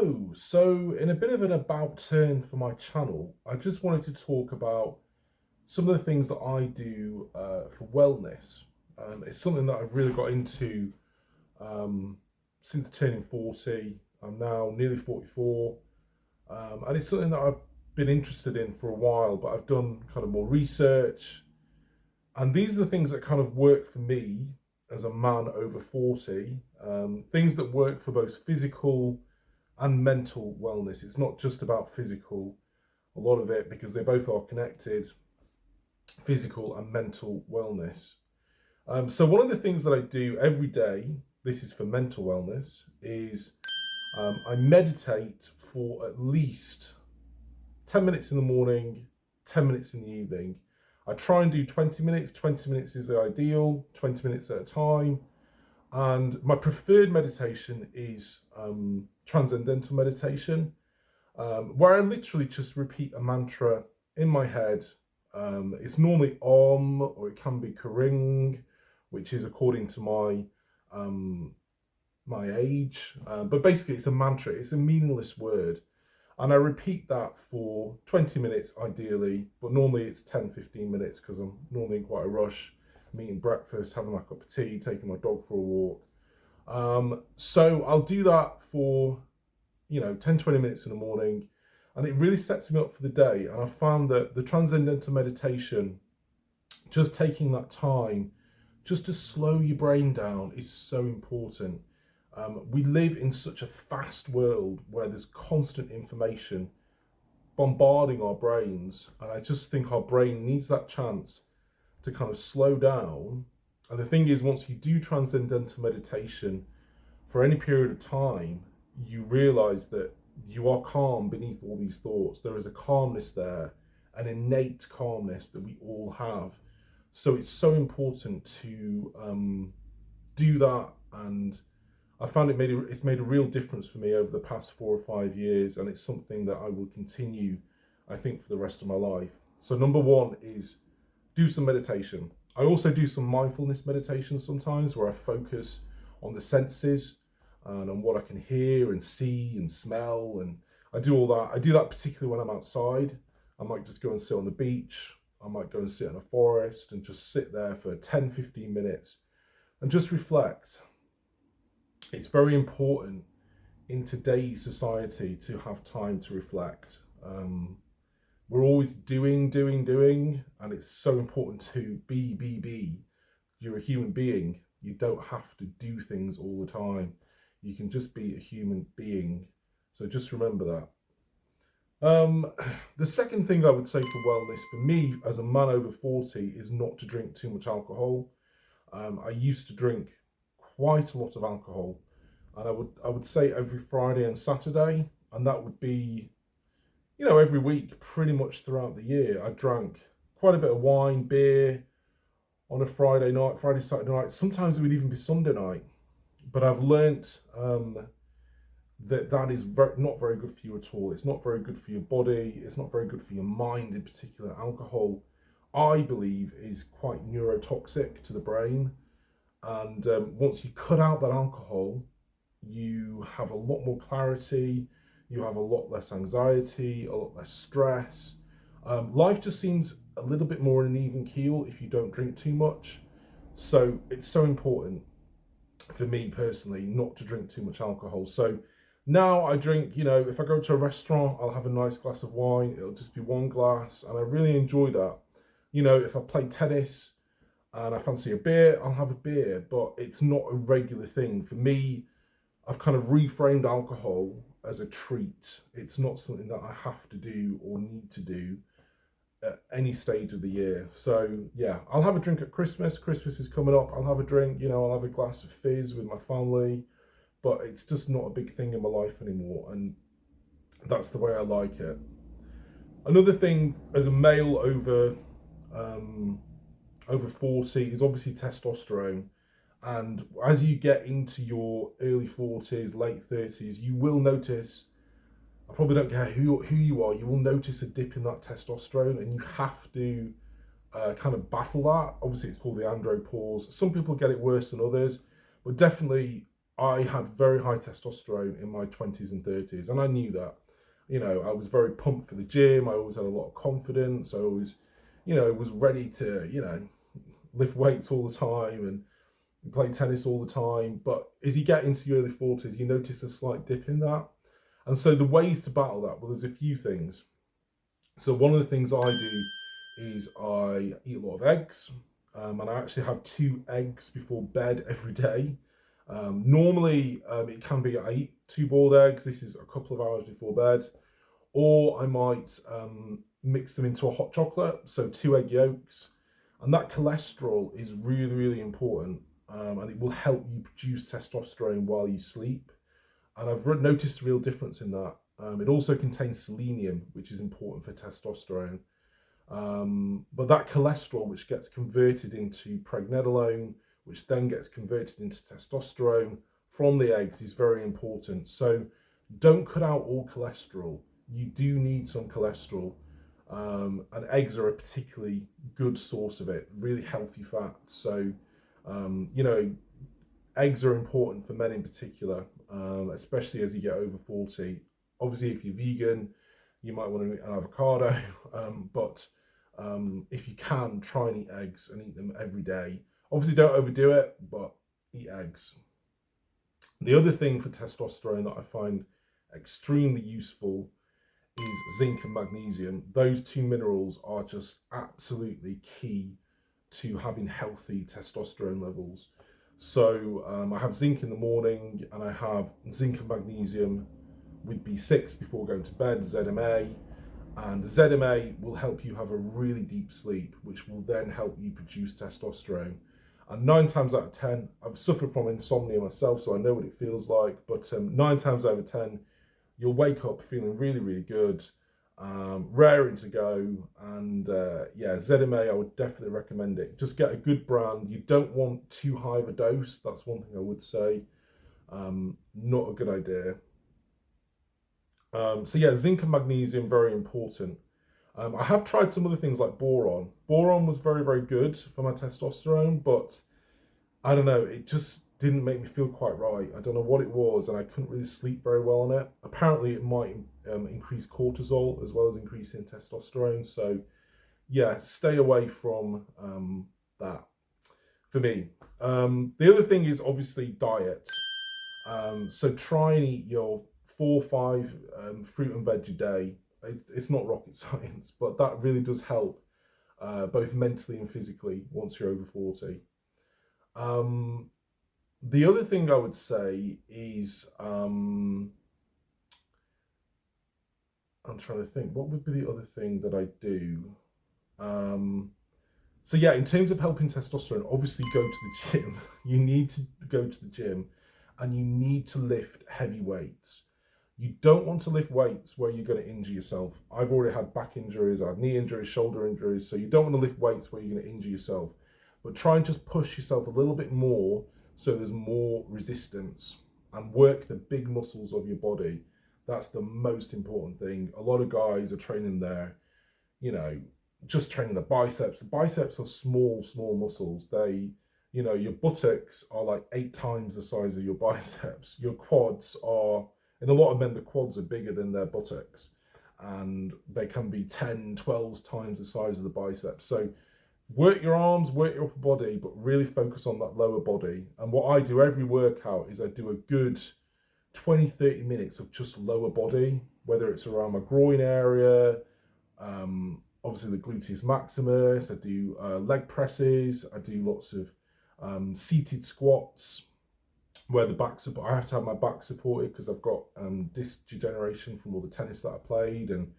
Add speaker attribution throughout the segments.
Speaker 1: Hello. So, in a bit of an about turn for my channel, I just wanted to talk about some of the things that I do for wellness. It's something that I've really got into um, since turning 40. I'm now nearly 44, and it's something that I've been interested in for a while, but I've done kind of more research. And these are the things that kind of work for me as a man over 40, things that work for both physical and mental wellness. It's not just about physical, a lot of it, because they both are connected, physical and mental wellness. So one of the things that I do every day, this is for mental wellness, is I meditate for at least 10 minutes in the morning, 10 minutes in the evening. I try and do 20 minutes. 20 minutes is the ideal, 20 minutes at a time. And my preferred meditation is transcendental meditation, where I literally just repeat a mantra in my head. It's normally Om, or it can be Karing, which is according to my age. But basically, it's a mantra. It's a meaningless word. And I repeat that for 20 minutes ideally, but normally it's 10-15 minutes because I'm normally in quite a rush. I'm eating breakfast, having my cup of tea, taking my dog for a walk. So I'll do that for 10-20 minutes in the morning, and it really sets me up for the day. And I found that the transcendental meditation, just taking that time just to slow your brain down, is so important. We live in such a fast world where there's constant information bombarding our brains, and I just think our brain needs that chance to kind of slow down. And the thing is, once you do transcendental meditation for any period of time, you realize that you are calm beneath all these thoughts. There is a calmness there, an innate calmness that we all have. So it's so important to do that, and I found it's made a real difference for me over the past 4 or 5 years, and it's something that I will continue, I think, for the rest of my life. So number one is do some meditation. I also do some mindfulness meditation sometimes, where I focus on the senses and on what I can hear and see and smell, and I do all that. I do that particularly when I'm outside. I might just go and sit on the beach. I might go and sit in a forest and just sit there for 10-15 minutes and just reflect. It's very important in today's society to have time to reflect. We're always doing, and it's so important to be. You're a human being. You don't have to do things all the time. You can just be a human being. So just remember that. The second thing I would say for wellness, for me as a man over 40, is not to drink too much alcohol. I used to drink quite a lot of alcohol, and I would say every Friday and Saturday, and that would be every week pretty much throughout the year. I drank quite a bit of wine, beer on a Friday night, Friday, Saturday night. Sometimes it would even be Sunday night. But I've learnt that is not very good for you at all. It's not very good for your body. It's not very good for your mind in particular. Alcohol, I believe, is quite neurotoxic to the brain. And once you cut out that alcohol, you have a lot more clarity. You have a lot less anxiety, a lot less stress. Life just seems a little bit more in an even keel if you don't drink too much. So it's so important for me personally not to drink too much alcohol. So now I drink, if I go to a restaurant, I'll have a nice glass of wine. It'll just be one glass, and I really enjoy that. If I play tennis and I fancy a beer, I'll have a beer, but it's not a regular thing. For me, I've kind of reframed alcohol as a treat. It's not something that I have to do or need to do at any stage of the year. So yeah, I'll have a drink at Christmas. Christmas is coming up. I'll have a drink, I'll have a glass of fizz with my family, but it's just not a big thing in my life anymore. And that's the way I like it. Another thing as a male over 40 is obviously testosterone. And as you get into your early 40s, late 30s, you will notice, I probably don't care who you are, you will notice a dip in that testosterone, and you have to kind of battle that. Obviously, it's called the andropause. Some people get it worse than others, but definitely I had very high testosterone in my 20s and 30s, and I knew that. You know, I was very pumped for the gym. I always had a lot of confidence. I always, you know, was ready to, you know, lift weights all the time and play tennis all the time. But as you get into your early 40s, you notice a slight dip in that. And so the ways to battle that, well, there's a few things. So one of the things I do is I eat a lot of eggs, and I actually have 2 eggs before bed every day. Normally, it can be I eat 2 boiled eggs. This is a couple of hours before bed, or I might mix them into a hot chocolate. So 2 egg yolks, and that cholesterol is really, really important, and it will help you produce testosterone while you sleep. And I've noticed a real difference in that. It also contains selenium, which is important for testosterone. But that cholesterol, which gets converted into pregnenolone, which then gets converted into testosterone from the eggs, is very important. So don't cut out all cholesterol. You do need some cholesterol. And eggs are a particularly good source of it, really healthy fats. So, you know, eggs are important for men in particular, especially as you get over 40. Obviously, if you're vegan, you might want to eat an avocado, but if you can, try and eat eggs and eat them every day. Obviously, don't overdo it, but eat eggs. The other thing for testosterone that I find extremely useful is zinc and magnesium. Those 2 minerals are just absolutely key to having healthy testosterone levels. So I have zinc in the morning, and I have zinc and magnesium with B6 before going to bed, ZMA. And ZMA will help you have a really deep sleep, which will then help you produce testosterone. And 9 times out of 10, I've suffered from insomnia myself, so I know what it feels like. But 9 times out of 10, you'll wake up feeling really, really good, raring to go. And yeah, ZMA, I would definitely recommend it. Just get a good brand. You don't want too high of a dose. That's one thing I would say. Not a good idea. So yeah, zinc and magnesium, very important. I have tried some other things like boron. Boron was very, very good for my testosterone, but I don't know, it just didn't make me feel quite right. I don't know what it was, and I couldn't really sleep very well on it. Apparently, it might increase cortisol as well as increasing testosterone. So yeah, stay away from that for me. The other thing is obviously diet. So try and eat your 4 or 5 fruit and veg a day. It's not rocket science, but that really does help both mentally and physically once you're over 40. The other thing I would say is I'm trying to think, what would be the other thing that I do? So yeah, in terms of helping testosterone, obviously go to the gym. You need to go to the gym, and you need to lift heavy weights. You don't want to lift weights where you're going to injure yourself. I've already had back injuries, I had knee injuries, shoulder injuries, so you don't want to lift weights where you're going to injure yourself. But try and just push yourself a little bit more so there's more resistance, and work the big muscles of your body. That's the most important thing. A lot of guys are training their, you know, just training the biceps. The biceps are small, small muscles. They, you know, your buttocks are like 8 times the size of your biceps. Your quads are, in a lot of men, the quads are bigger than their buttocks, and they can be 10, 12 times the size of the biceps. So work your arms, work your upper body, but really focus on that lower body. And what I do every workout is I do a good 20, 30 minutes of just lower body, whether it's around my groin area, obviously the gluteus maximus. I do leg presses. I do lots of seated squats where the back support, I have to have my back supported because I've got disc degeneration from all the tennis that I played and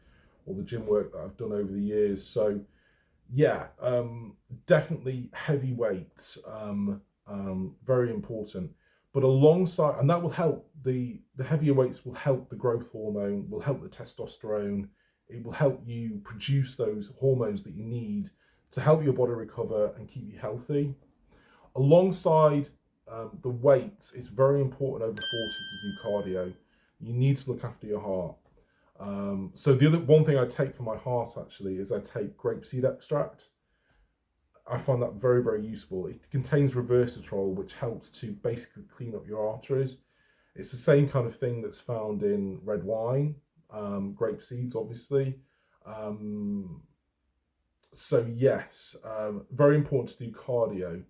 Speaker 1: all the gym work that I've done over the years. So yeah, definitely heavy weights, very important. But alongside, and that will help, the heavier weights will help the growth hormone, will help the testosterone. It will help you produce those hormones that you need to help your body recover and keep you healthy. Alongside the weights, it's very important over 40 to do cardio. You need to look after your heart. So the other one thing I take for my heart actually is I take grapeseed extract. I find that very, very useful. It contains resveratrol, which helps to basically clean up your arteries. It's the same kind of thing that's found in red wine, grape seeds, obviously. Um, so yes, very important to do cardio.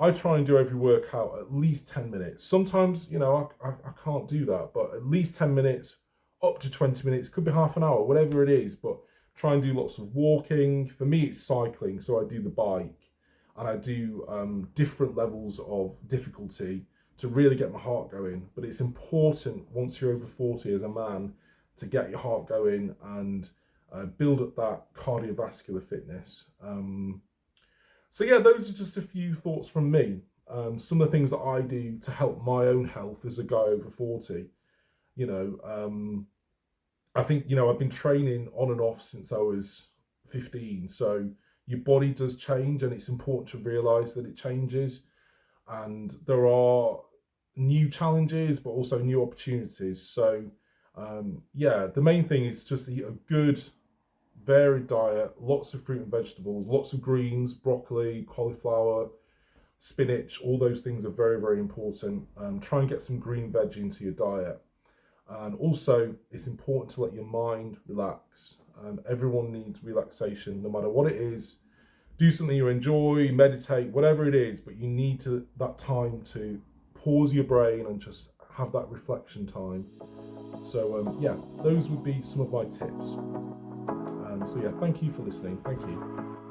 Speaker 1: I try and do every workout at least 10 minutes. Sometimes, I can't do that, but at least 10 minutes, up to 20 minutes, could be half an hour, whatever it is. But try and do lots of walking. For me, it's cycling. So I do the bike and I do different levels of difficulty to really get my heart going. But it's important once you're over 40 as a man to get your heart going and build up that cardiovascular fitness. So yeah, those are just a few thoughts from me. Some of the things that I do to help my own health as a guy over 40. I think, I've been training on and off since I was 15. So your body does change, and it's important to realise that it changes. And there are new challenges, but also new opportunities. So the main thing is just eat a good, varied diet, lots of fruit and vegetables, lots of greens, broccoli, cauliflower, spinach. All those things are very, very important. Try and get some green veg into your diet. And also, it's important to let your mind relax. Everyone needs relaxation, no matter what it is. Do something you enjoy, meditate, whatever it is, but you need that time to pause your brain and just have that reflection time. So those would be some of my tips. So thank you for listening. Thank you.